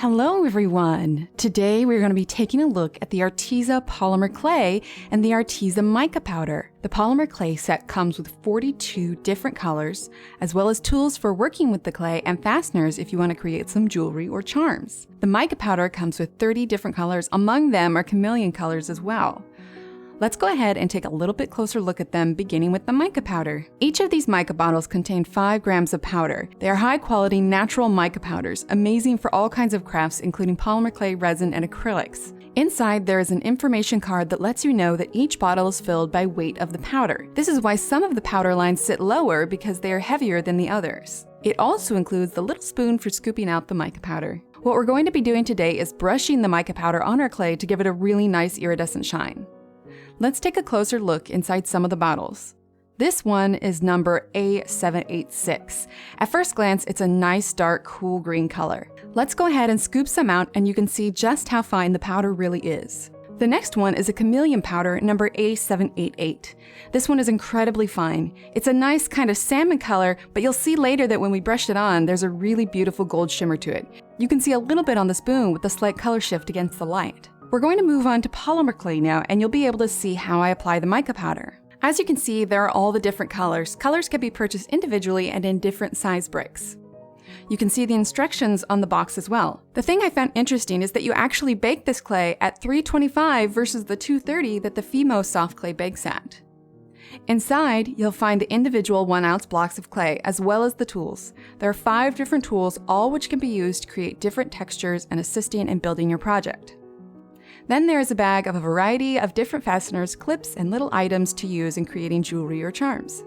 Hello everyone! Today we're going to be taking a look at the Arteza Polymer Clay and the Arteza Mica Powder. The Polymer Clay set comes with 42 different colors, as well as tools for working with the clay and fasteners if you want to create some jewelry or charms. The Mica Powder comes with 30 different colors, among them are chameleon colors as well. Let's go ahead and take a little bit closer look at them, beginning with the mica powder. Each of these mica bottles contain 5 grams of powder. They are high quality natural mica powders, amazing for all kinds of crafts including polymer clay, resin, and acrylics. Inside there is an information card that lets you know that each bottle is filled by weight of the powder. This is why some of the powder lines sit lower, because they are heavier than the others. It also includes the little spoon for scooping out the mica powder. What we're going to be doing today is brushing the mica powder on our clay to give it a really nice iridescent shine. Let's take a closer look inside some of the bottles. This one is number A786. At first glance, it's a nice dark cool green color. Let's go ahead and scoop some out and you can see just how fine the powder really is. The next one is a Chameleon Powder, number A788. This one is incredibly fine. It's a nice kind of salmon color, but you'll see later that when we brush it on, there's a really beautiful gold shimmer to it. You can see a little bit on the spoon with the slight color shift against the light. We're going to move on to Polymer Clay now, and you'll be able to see how I apply the mica powder. As you can see, there are all the different colors. Colors can be purchased individually and in different size bricks. You can see the instructions on the box as well. The thing I found interesting is that you actually bake this clay at 325 versus the 230 that the Fimo soft clay bakes at. Inside, you'll find the individual 1-ounce blocks of clay, as well as the tools. There are 5 different tools, all which can be used to create different textures and assisting in building your project. Then there is a bag of a variety of different fasteners, clips, and little items to use in creating jewelry or charms.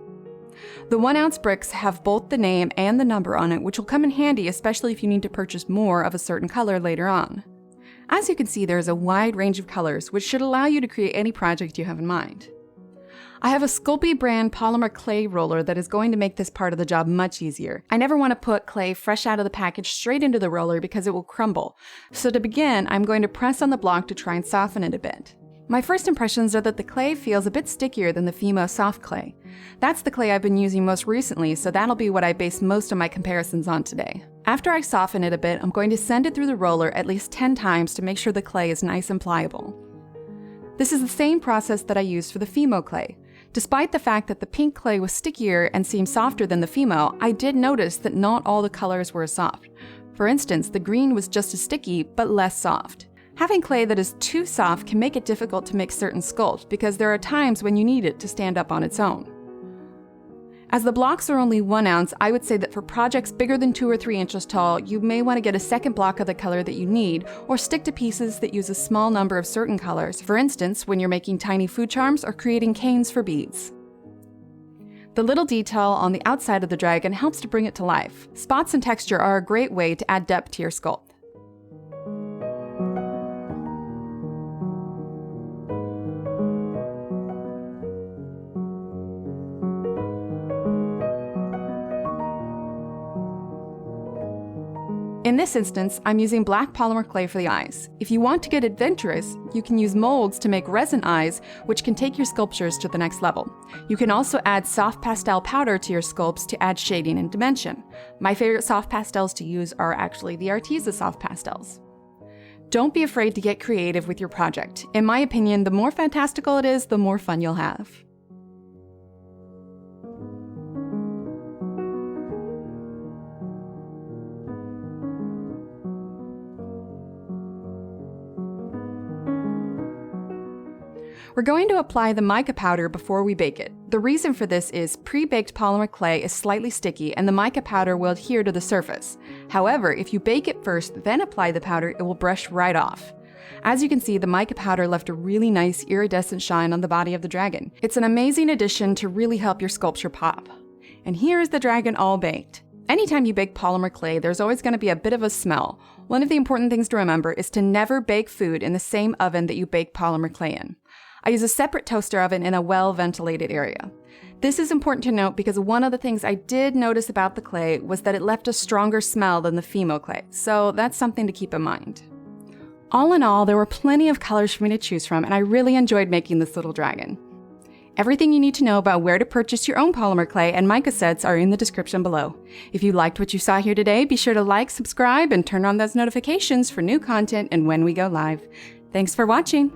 The 1-ounce bricks have both the name and the number on it, which will come in handy, especially if you need to purchase more of a certain color later on. As you can see, there is a wide range of colors, which should allow you to create any project you have in mind. I have a Sculpey brand polymer clay roller that is going to make this part of the job much easier. I never want to put clay fresh out of the package straight into the roller because it will crumble. So to begin, I'm going to press on the block to try and soften it a bit. My first impressions are that the clay feels a bit stickier than the Fimo soft clay. That's the clay I've been using most recently, so that'll be what I base most of my comparisons on today. After I soften it a bit, I'm going to send it through the roller at least 10 times to make sure the clay is nice and pliable. This is the same process that I used for the Fimo clay. Despite the fact that the pink clay was stickier and seemed softer than the Fimo, I did notice that not all the colors were as soft. For instance, the green was just as sticky, but less soft. Having clay that is too soft can make it difficult to make certain sculpts because there are times when you need it to stand up on its own. As the blocks are only 1 ounce, I would say that for projects bigger than 2 or 3 inches tall, you may want to get a second block of the color that you need, or stick to pieces that use a small number of certain colors, for instance, when you're making tiny food charms or creating canes for beads. The little detail on the outside of the dragon helps to bring it to life. Spots and texture are a great way to add depth to your sculpt. In this instance, I'm using black polymer clay for the eyes. If you want to get adventurous, you can use molds to make resin eyes, which can take your sculptures to the next level. You can also add soft pastel powder to your sculpts to add shading and dimension. My favorite soft pastels to use are actually the Arteza soft pastels. Don't be afraid to get creative with your project. In my opinion, the more fantastical it is, the more fun you'll have. We're going to apply the mica powder before we bake it. The reason for this is pre-baked polymer clay is slightly sticky and the mica powder will adhere to the surface. However, if you bake it first, then apply the powder, it will brush right off. As you can see, the mica powder left a really nice iridescent shine on the body of the dragon. It's an amazing addition to really help your sculpture pop. And here is the dragon all baked. Anytime you bake polymer clay, there's always going to be a bit of a smell. One of the important things to remember is to never bake food in the same oven that you bake polymer clay in. I use a separate toaster oven in a well-ventilated area. This is important to note because one of the things I did notice about the clay was that it left a stronger smell than the Fimo clay, so that's something to keep in mind. All in all, there were plenty of colors for me to choose from, and I really enjoyed making this little dragon. Everything you need to know about where to purchase your own polymer clay and mica sets are in the description below. If you liked what you saw here today, be sure to like, subscribe, and turn on those notifications for new content and when we go live. Thanks for watching.